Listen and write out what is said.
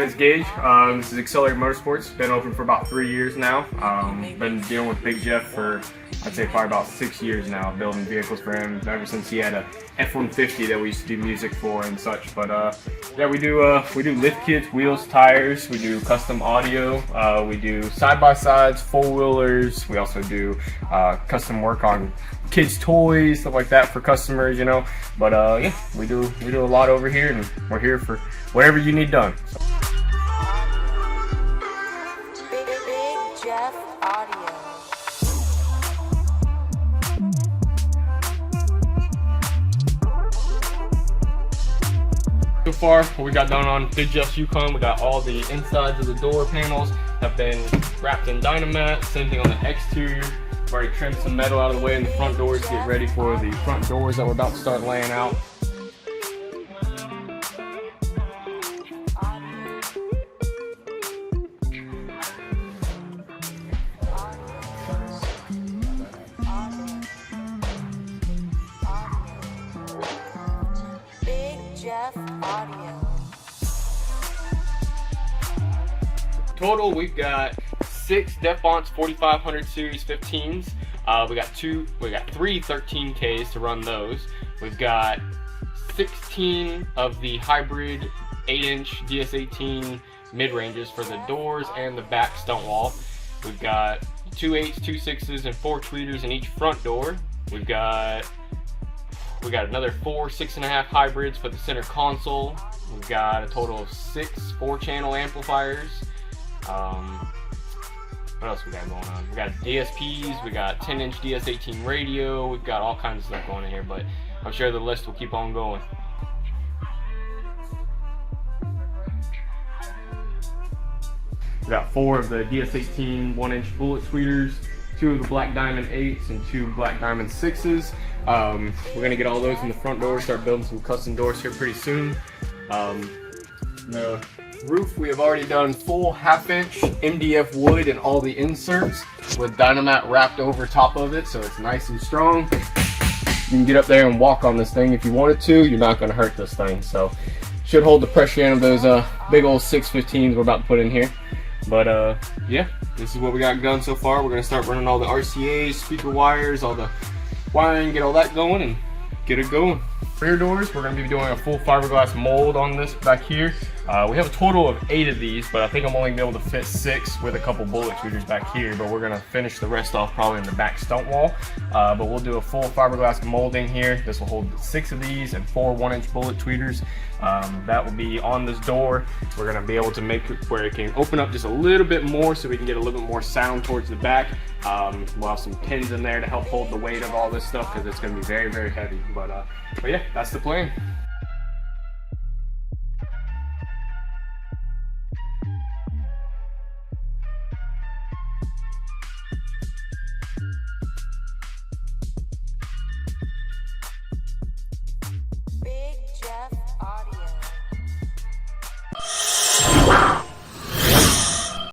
name is Gage. This is XLR8 Motorsports. Been open for about 3 years now. Been dealing with Big Jeff for, I'd say, probably about 6 years now, building vehicles for him ever since he had a F-150 that we used to do music for and such. But yeah, we do lift kits, wheels, tires. We do custom audio. We do side-by-sides, four-wheelers. We also do custom work on kids' toys, stuff like that for customers, you know. But yeah, we do a lot over here, and we're here for whatever you need done. Big Jeff Audio. So far, what we got done on Big Jeff's Yukon, we got all the insides of the door panels have been wrapped in Dynamat. Same thing on the exterior. We've already trimmed some metal out of the way in the front doors to get ready for the front doors that we're about to start laying out. Big Jeff Audio. Total, we've got 6 Defont 4500 series 15s. We got 3 13Ks to run those. We've got 16 of the hybrid 8-inch DS18 mid-ranges for the doors and the back stunt wall. We've got 2 8s, 2 6s, and 4 tweeters in each front door. We got another 4 6.5 hybrids for the center console. We've got a total of 6 4-channel amplifiers. What else we got going on? We got DSPs, we got 10-inch DS18 radio, we've got all kinds of stuff going in here, but I'm sure the list will keep on going. We got 4 of the DS18 1-inch bullet tweeters, 2 of the Black Diamond 8s, and 2 Black Diamond 6s. We're gonna get all those in the front door, start building some custom doors here pretty soon. The roof, we have already done full 1/2-inch MDF wood and all the inserts with Dynamat wrapped over top of it, so it's nice and strong. You can get up there and walk on this thing if you wanted to. You're not going to hurt this thing, so should hold the pressure in of those big old 615s we're about to put in here. But yeah, this is what we got done so far. We're going to start running all the RCAs, speaker wires, all the wiring, get all that going and get it going. Rear doors, we're going to be doing a full fiberglass mold on this back here. We have a total of 8 of these, but I think I'm only going to be able to fit 6 with a couple bullet tweeters back here, but we're going to finish the rest off probably in the back stunt wall. But we'll do a full fiberglass molding here. This will hold 6 of these and 4 1-inch bullet tweeters. That will be on this door. We're going to be able to make it where it can open up just a little bit more so we can get a little bit more sound towards the back. We'll have some pins in there to help hold the weight of all this stuff because it's going to be very, very heavy. But yeah, that's the plan.